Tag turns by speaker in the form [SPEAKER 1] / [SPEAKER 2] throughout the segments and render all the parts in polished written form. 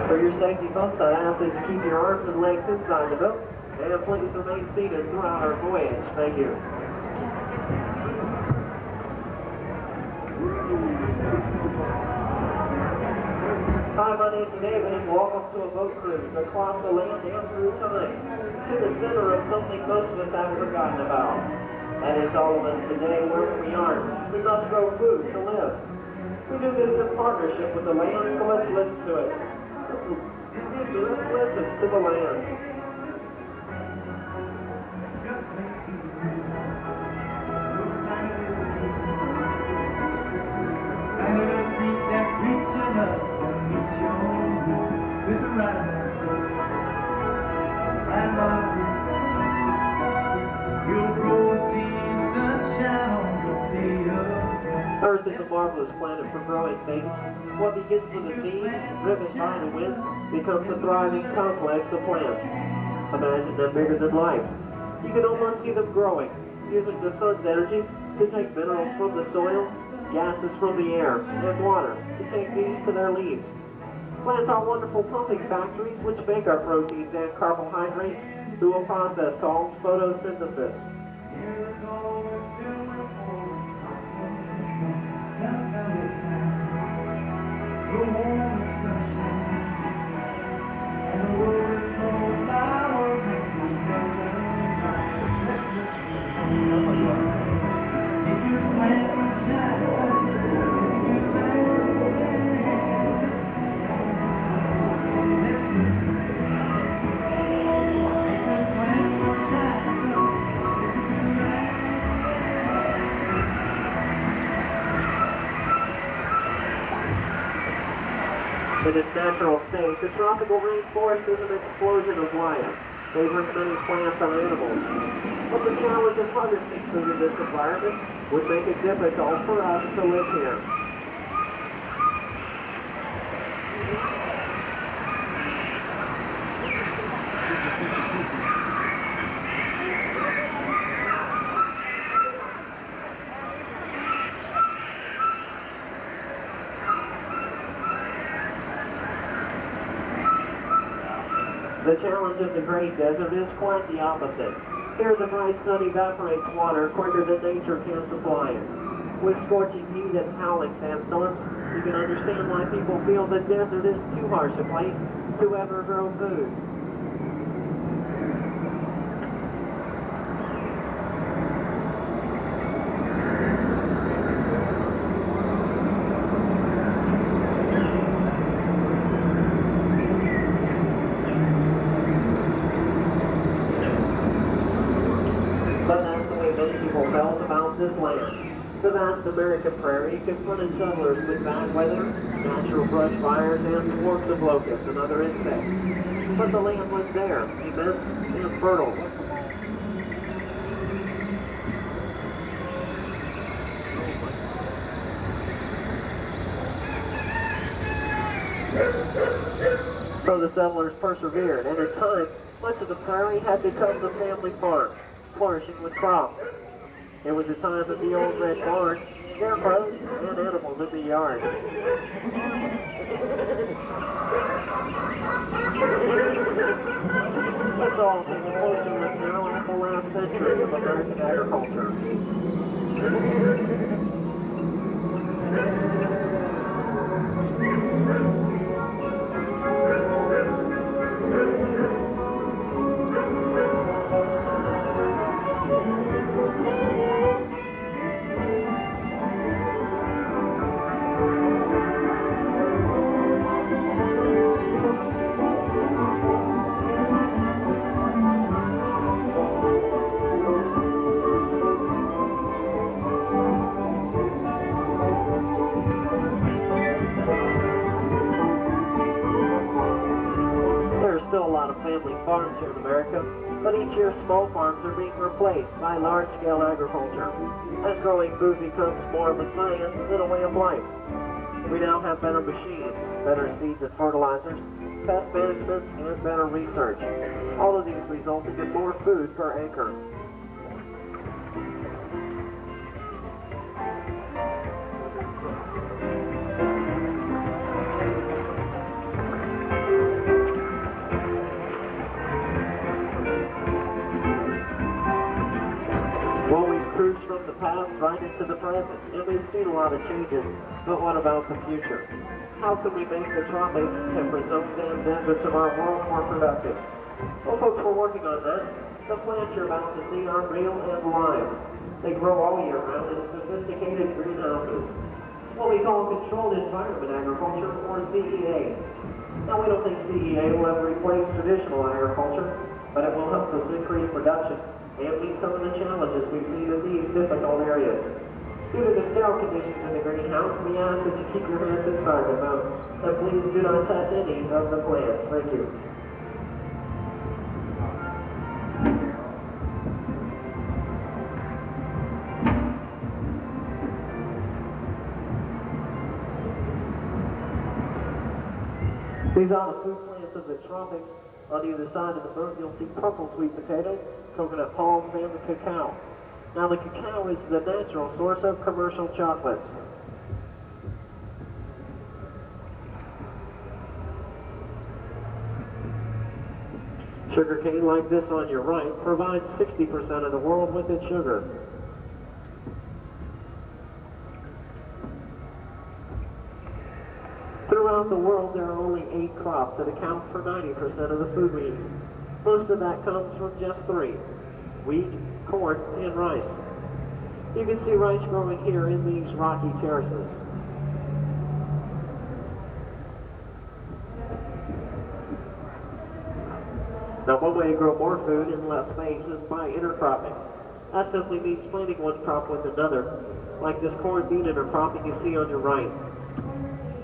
[SPEAKER 1] For your safety, folks, I ask that you keep your arms and legs inside the boat, and please remain seated throughout our voyage. Thank you. Hi, my name is David, and welcome to a boat cruise across the land and through time to the center of something most of us have forgotten about. That is, all of us today, wherever we are, we must grow food to live. We do this in partnership with the land, so let's listen to it. Let's listen to the land.
[SPEAKER 2] Tiny little seat that's reaching up to meet your moon with the right you'll grow and see sunshine on your day of.
[SPEAKER 1] Earth is a marvelous planet for growing things. What begins with a seed, driven by the wind, becomes a thriving complex of plants. Imagine them bigger than life. You can almost see them growing, using the sun's energy to take minerals from the soil, gases from the air, and water to take these to their leaves. Plants are wonderful pumping factories which make our proteins and carbohydrates through a process called photosynthesis. In its natural state, the tropical rainforest is an explosion of life, favoring many plants and animals. But the challenge of harvesting food in this environment would make it difficult for us to live here. The challenge of the Great Desert is quite the opposite. Here the bright sun evaporates water quicker than nature can supply it. With scorching heat and howling sandstorms, you can understand why people feel the desert is too harsh a place to ever grow food. Felt about this land. The vast American prairie confronted settlers with bad weather, natural brush fires, and swarms of locusts and other insects. But the land was there, immense and fertile. So the settlers persevered, and in time, much of the prairie had become the family farm, flourishing with crops. It was a time of the old red barn, scarecrows, and animals in the yard. Let's all take a closer look now at the last century of American agriculture. Family farms here in America, but each year small farms are being replaced by large-scale agriculture, as growing food becomes more of a science than a way of life. We now have better machines, better seeds and fertilizers, pest management, and better research. All of these resulting in more food per acre. us right into the present, and we've seen a lot of changes, but what about the future? How can we make the tropics, temperate zones, and deserts of our world more productive? Well, folks, we're working on that. The plants you're about to see are real and live. They grow all year round in sophisticated greenhouses. What we call controlled environment agriculture, or CEA. Now, we don't think CEA will ever replace traditional agriculture, but it will help us increase production and meet some of the challenges we've seen in these difficult areas. Due to the sterile conditions in the greenhouse, we ask that you keep your hands inside the moat, and please do not touch any of the plants. Thank you. These are the food plants of the tropics. On either side of the boat, you'll see purple sweet potato, coconut palms, and the cacao. Now, the cacao is the natural source of commercial chocolates. Sugarcane, like this on your right, provides 60% of the world with its sugar. Throughout the world, there are only 8 crops that account for 90% of the food we eat. Most of that comes from just 3: wheat, corn, and rice. You can see rice growing here in these rocky terraces. Now, one way to grow more food in less space is by intercropping. That simply means planting one crop with another, like this corn bean intercropping you see on your right.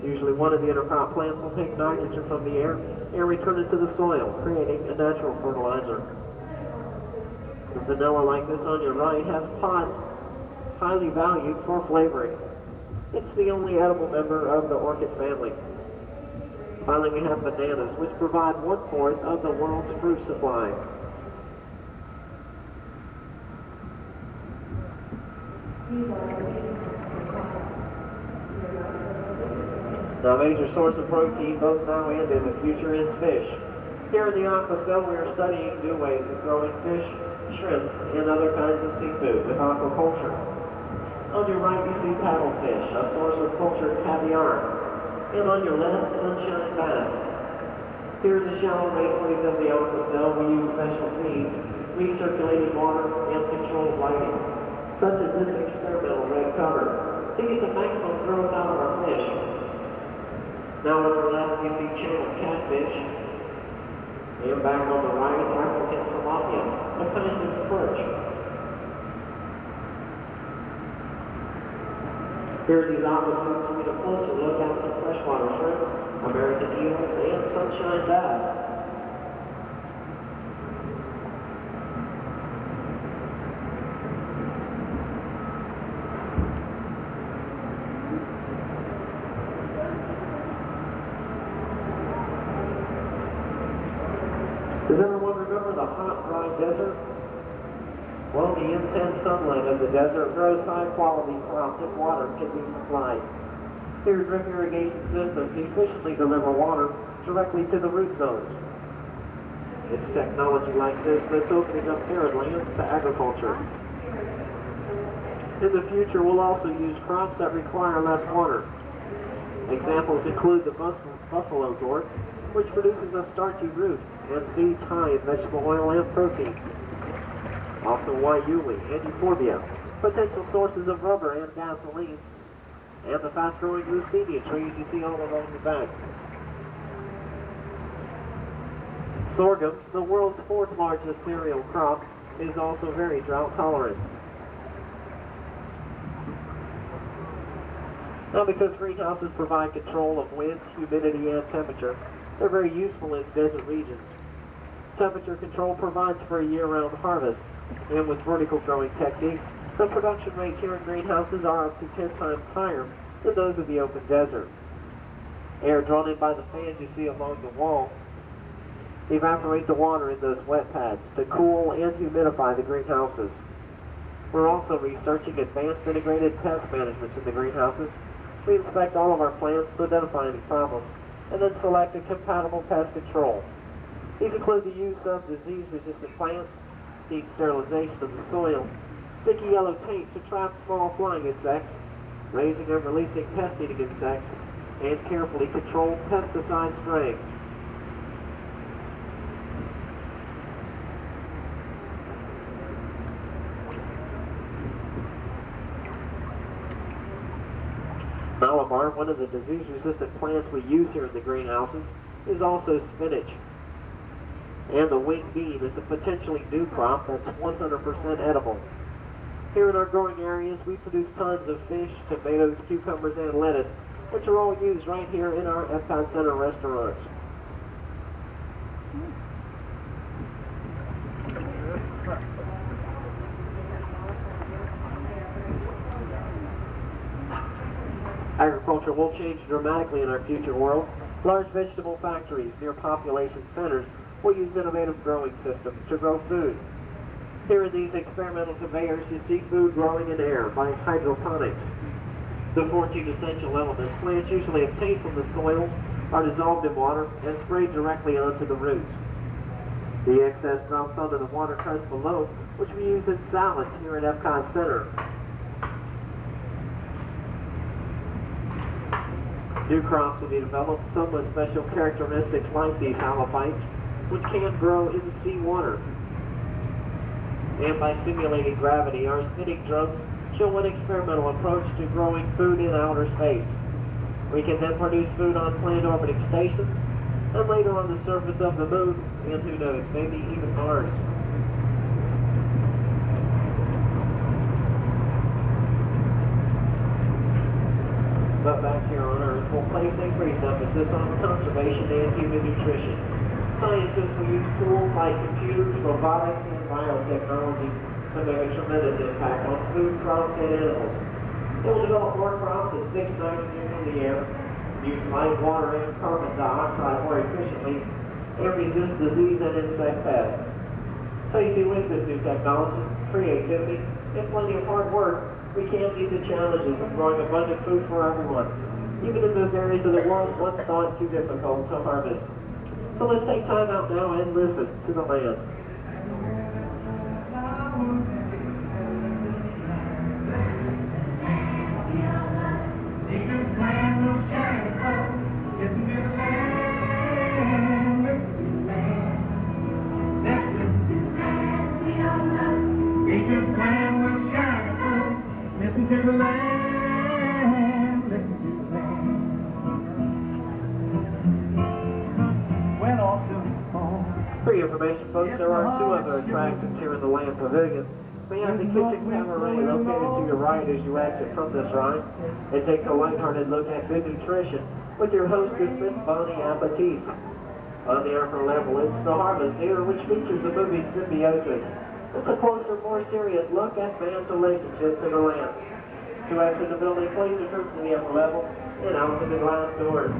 [SPEAKER 1] Usually one of the intercrop plants will take nitrogen from the air and return it to the soil, creating a natural fertilizer. The vanilla like this on your right has pods highly valued for flavoring. It's the only edible member of the orchid family. Finally, we have bananas, which provide 1/4 of the world's fruit supply. Now, a major source of protein, both now and in the future, is fish. Here in the aqua cell, we are studying new ways of growing fish, shrimp, and other kinds of seafood with aquaculture. On your right, you see paddlefish, a source of cultured caviar. And on your left, sunshine bass. Here in the shallow raceways of the aqua cell, we use special feeds, recirculated water, and controlled lighting, such as this experimental red cover, to get the maximum growth out of our fish. Now on your left, you see channel catfish, and back on the right, African tilapia, a kind of perch. Here at these aqua foods, we get a closer look at some freshwater shrimp, American eels, and sunshine bass. Does everyone remember the hot, dry desert? Well, the intense sunlight of the desert grows high-quality crops if water can be supplied. Here, drip irrigation systems efficiently deliver water directly to the root zones. It's technology like this that's opening up arid lands to agriculture. In the future, we'll also use crops that require less water. Examples include the buffalo gourd, which produces a starchy root, and seeds high in vegetable oil and protein. Also white uwellie and euphorbia, potential sources of rubber and gasoline, and the fast-growing leucaena trees you see all along the back. Sorghum, the world's 4th largest cereal crop, is also very drought tolerant. Now, because greenhouses provide control of wind, humidity, and temperature, they're very useful in desert regions. Temperature control provides for a year-round harvest, and with vertical growing techniques, the production rates here in greenhouses are up to 10 times higher than those of the open desert. Air drawn in by the fans you see along the wall evaporate the water in those wet pads to cool and humidify the greenhouses. We're also researching advanced integrated pest management in the greenhouses. We inspect all of our plants to identify any problems, and then select a compatible pest control. These include the use of disease-resistant plants, steam sterilization of the soil, Sticky yellow tape to trap small flying insects, raising and releasing pest-eating insects, and carefully controlled pesticide sprayings. Malabar, one of the disease-resistant plants we use here in the greenhouses, is also spinach. And the winged bean is a potentially new crop that's 100% edible. Here in our growing areas, we produce tons of fish, tomatoes, cucumbers, and lettuce, which are all used right here in our Epcot Center restaurants. Agriculture will change dramatically in our future world. Large vegetable factories near population centers will use innovative growing systems to grow food. Here in these experimental conveyors, you see food growing in air by hydroponics. The 14 essential elements plants usually obtain from the soil are dissolved in water and sprayed directly onto the roots. The excess drops onto the water crust below, which we use in salads here at Epcot Center. New crops will be developed, some with special characteristics like these halophytes, which can grow in seawater. And by simulating gravity, our spinning drums show an experimental approach to growing food in outer space. We can then produce food on planned orbiting stations, and later on the surface of the moon, and who knows, maybe even Mars. But back here on Earth, we'll place increased emphasis on conservation and human nutrition. Scientists will use tools like computers, robotics, and biotechnology to make a tremendous impact on food, crops, and animals. They will develop more crops that fix nitrogen in the air, use light, water, and carbon dioxide more efficiently, and resist disease and insect pests. So you see, with this new technology, creativity, and plenty of hard work, we can meet the challenges of growing abundant food for everyone, even in those areas of the world once thought too difficult to harvest. So let's take time out now and listen to the land.
[SPEAKER 2] Nature's plan will shine and flow. Listen to the land, listen to the land. Let's listen to the land we all love. Nature's plan will shine and flow. Listen to the land, listen to the land. Went off to the phone.
[SPEAKER 1] For your information, folks, there are two other attractions here in the Land Pavilion. We have the Kitchen Cabaret located to your right as you exit from this ride. It takes a lighthearted look at good nutrition with your hostess, Miss Bonnie Appetit. On the upper level, it's the Harvest Theater, which features the movie Symbiosis. It's a closer, more serious look at man's relationship to the land. To exit the building, please return to the upper level and out to the glass doors.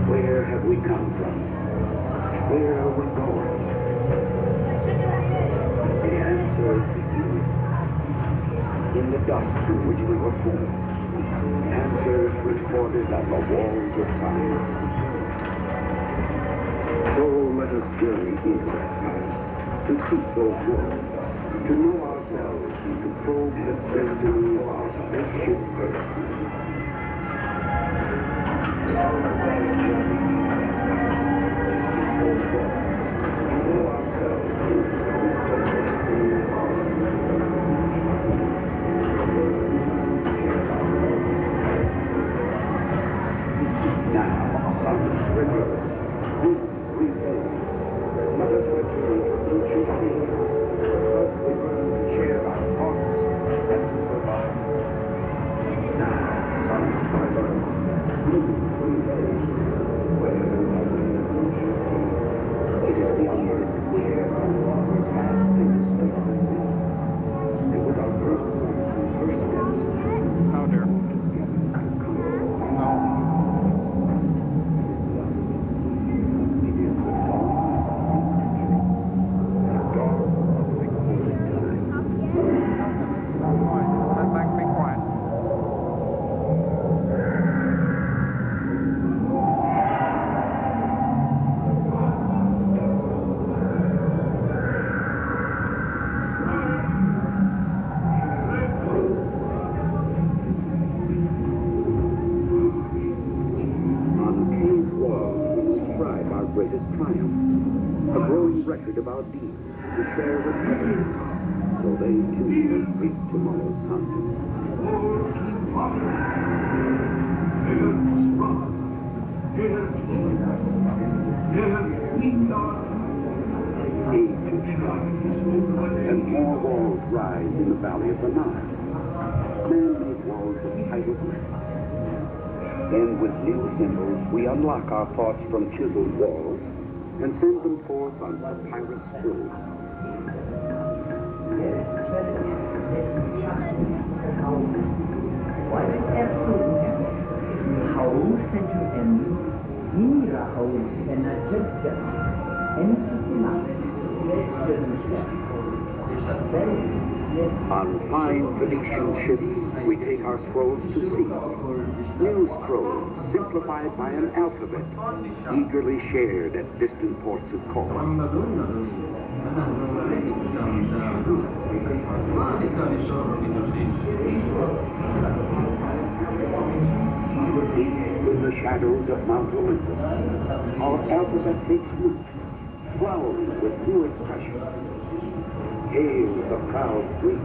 [SPEAKER 3] Where have we come from? Where are we going? And in the dust from which we were formed. Answers recorded on the walls of time. So let us journey into that past, to seek those worlds, to know ourselves and to probe the destiny of our spaceship Earth. Of our deeds to share with others, so they too will reap tomorrow's sun. Ages rise, and more walls rise in the valley of the Nile. Man-made walls of hieroglyphs. Then with new symbols, we unlock our thoughts from chiseled walls and send them forth on papyrus scrolls. On fine Phoenician ships, we take our scrolls to sea. New scrolls, simplified by an alphabet, eagerly shared at distant ports of call. In the shadows of Mount Olympus, our alphabet takes root, flowering with new expressions. Hail the proud Greeks,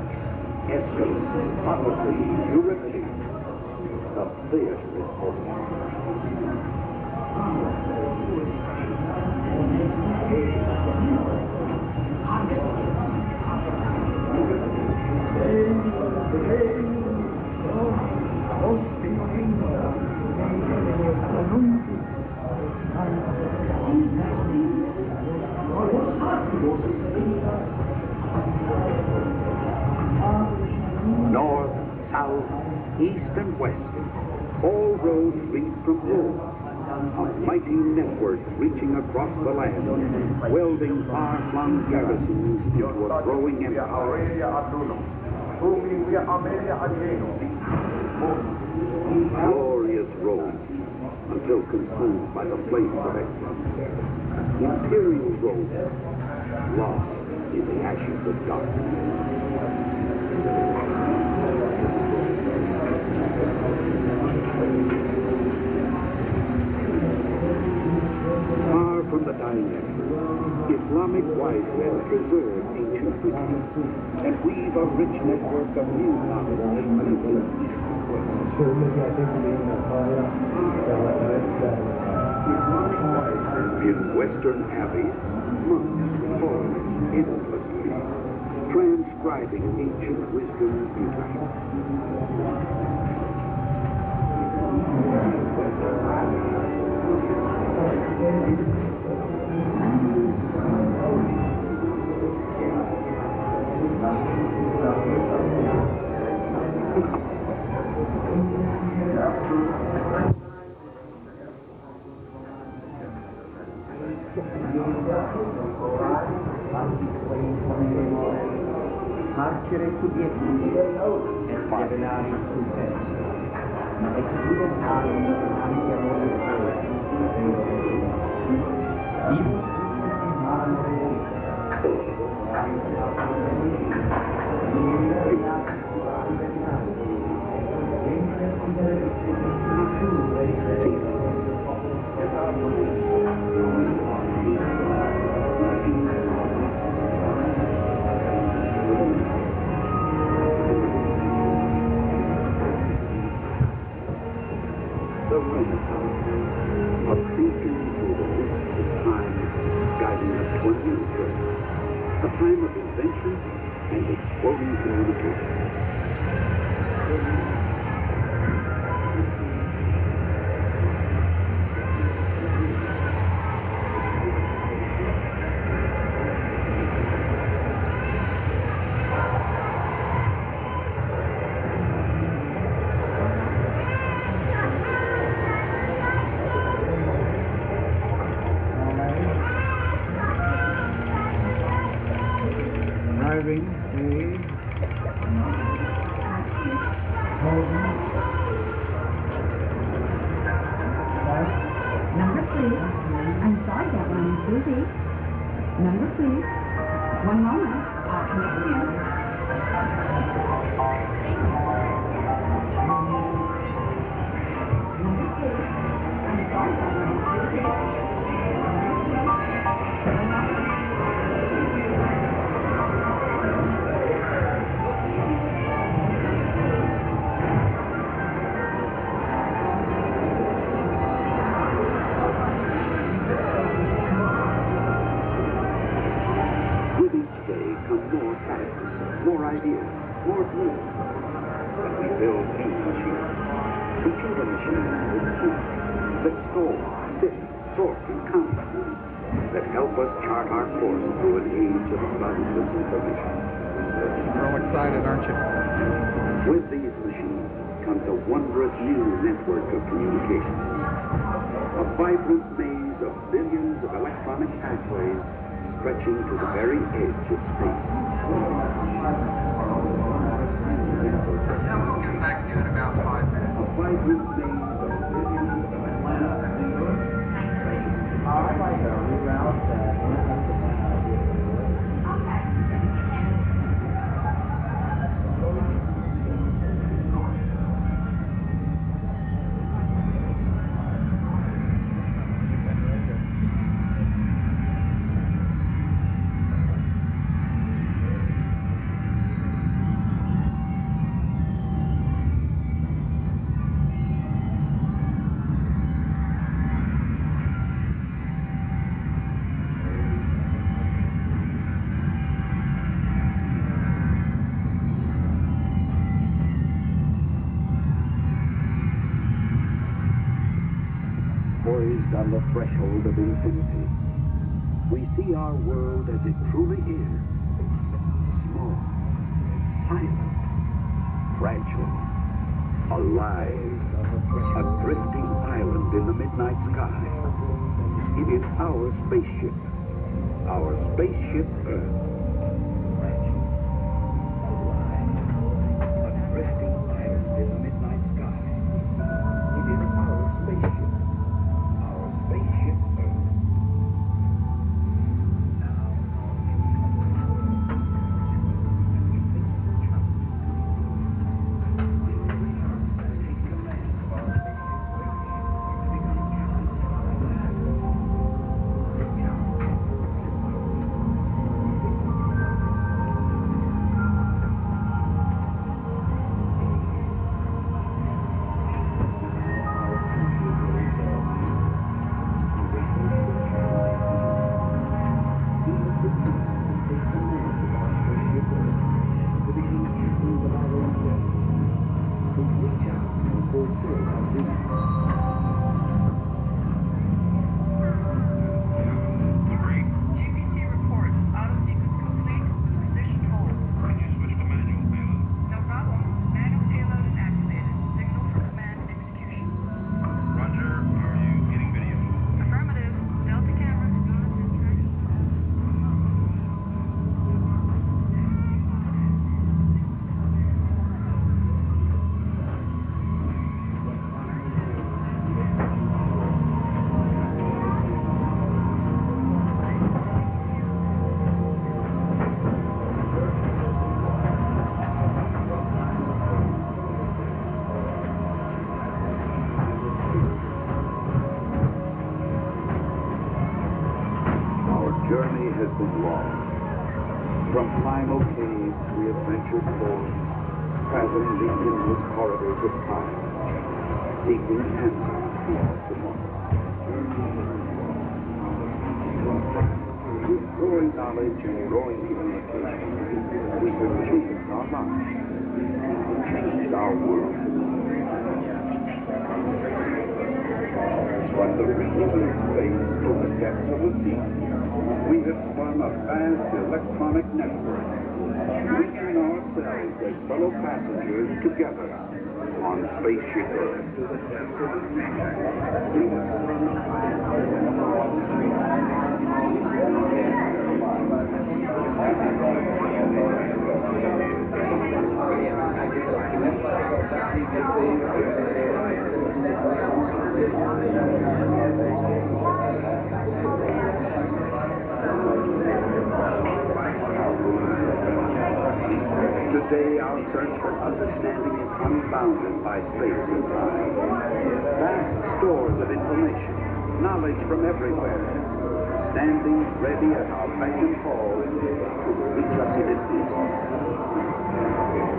[SPEAKER 3] Aeschylus, Sophocles, Euripides, the theater is open. North, south, east, and west, all roads lead from Rome, a mighty network reaching across the land, welding far-flung garrisons into a growing empire. Glorious Rome, until consumed by the flames of exile. Imperial Rome, lost in the ashes of darkness. Far from the dying emperor, Islamic wise men preserve ancient routines and weave a rich network of new knowledge and in Western abbeys, monks forge endlessly, transcribing ancient wisdom beautifully.
[SPEAKER 4] Carcere su Vietnam,
[SPEAKER 3] Marvin. The Renaissance, a beacon through the mists of time, guiding us to a new journey, a time of invention and exploding communication.
[SPEAKER 2] Driving a
[SPEAKER 4] Number, please. I'm sorry, that one is busy. Number, please. One moment. I'll connect you. Number, please. I'm sorry, that one is busy.
[SPEAKER 3] With each day come more characters, more ideas, more dreams. When we build new machines, computer machines with keys that store, sift, sort, and count, that help us chart our course through an age of boundless information.
[SPEAKER 5] You're all excited, aren't you?
[SPEAKER 3] With these machines comes a wondrous new network of communication. A vibrant maze of billions of electronic pathways stretching to the very edge of space.
[SPEAKER 5] Yeah, we'll get back to you in about 5 minutes.
[SPEAKER 3] A vibrant maze of billions of
[SPEAKER 1] I'd like to reroute that.
[SPEAKER 3] poised on the threshold of infinity. We see our world as it truly is. Small, silent, fragile, alive, a drifting island in the midnight sky. It is our spaceship Earth. Fragile, alive, a drifting island in the midnight sky. It is our spaceship Earth. has been lost. From primal caves we have ventured forth, traveling the endless corridors of time, seeking answers to our tomorrow. With growing knowledge and growing communication, we have changed our lives, changed our world. From the reaching of space to the depths of the sea, we have spun a vast electronic network, linking ourselves as fellow passengers together on Spaceship Earth. Today, our search for understanding is unbounded by space and time. Vast stores of information, knowledge from everywhere, standing ready at our beck and call to reach us in its distance.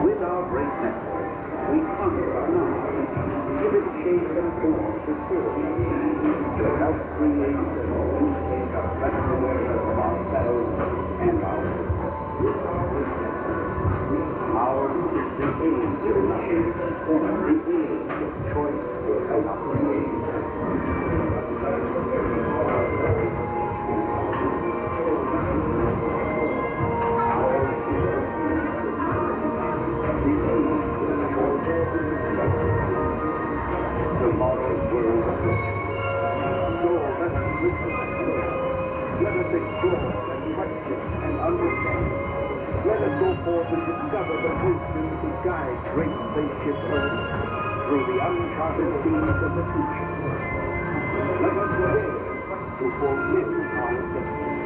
[SPEAKER 3] With our great network, we conquer our knowledge, give it shape and form to serve, to help create and communicate a better awareness of ourselves and our world. Ours is the age of change, the age of choice and creation. Tomorrow's world of riches. So let us listen. Let us explore and question and understand. Let us go forth and discover the wisdom to guide great Spaceship Earth through the uncharted seas of the future. Let us dare to fulfill our destiny.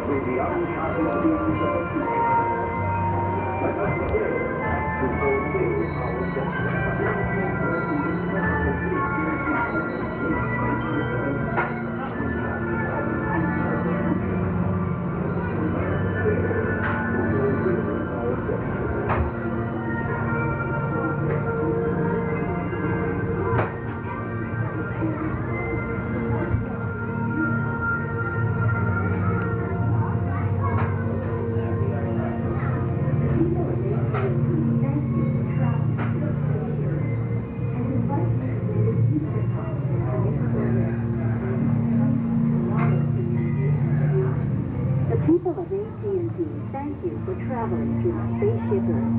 [SPEAKER 3] Through the uncharted seas of the future. Let us dare to fulfill our
[SPEAKER 6] Thank you for traveling through Spaceship Earth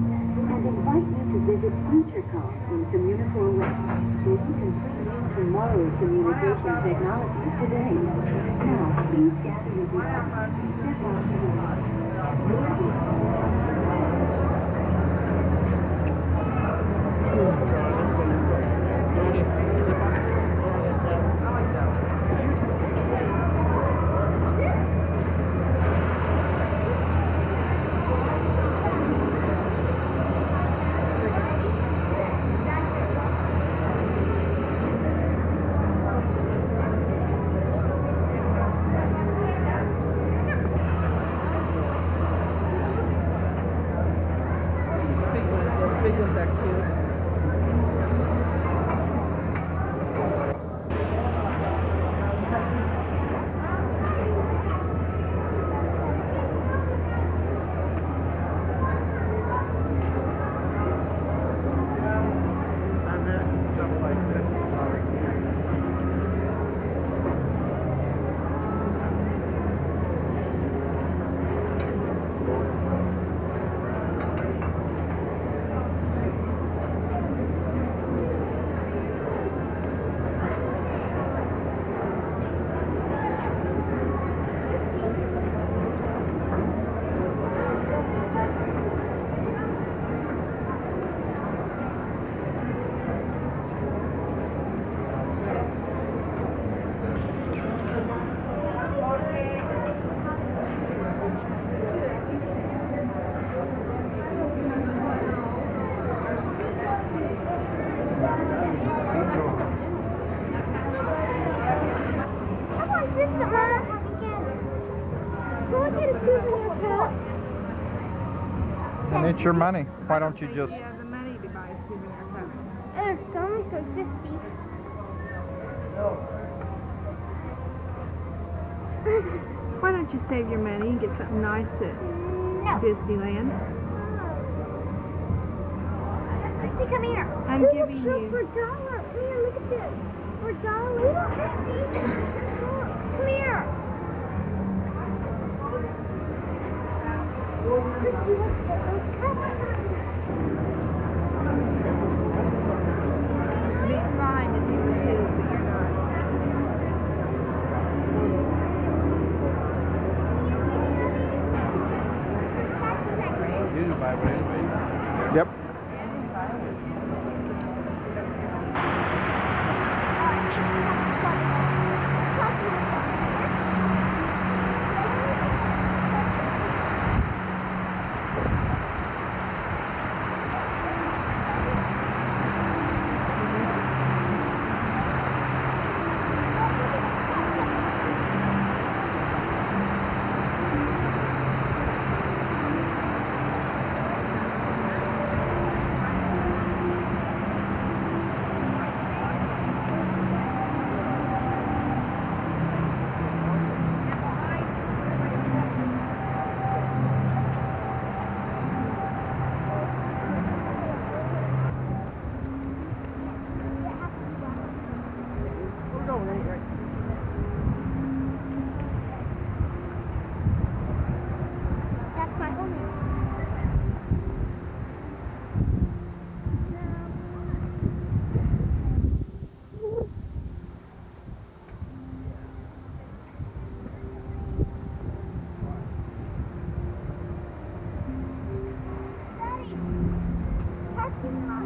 [SPEAKER 6] and invite you to visit FutureCom in Communicore West, where you can preview tomorrow's communication technologies today. Now, please gather your belongings. Step out to the left.
[SPEAKER 7] It's your money. Why don't you
[SPEAKER 8] I
[SPEAKER 7] just...
[SPEAKER 8] think you have the money to buy a souvenir cup.
[SPEAKER 9] It's only for 50.
[SPEAKER 8] Why don't you save your money and get something nice at Disneyland?
[SPEAKER 9] Christy, come here.
[SPEAKER 8] I'm
[SPEAKER 9] Look,
[SPEAKER 8] giving
[SPEAKER 9] show
[SPEAKER 8] you...
[SPEAKER 9] for $1. Come here, look at this. For $1. Look, come here. Christy, let's get those cups.
[SPEAKER 8] Be fine if you were you, but you're not.
[SPEAKER 7] Yep.
[SPEAKER 9] That's my home. Daddy,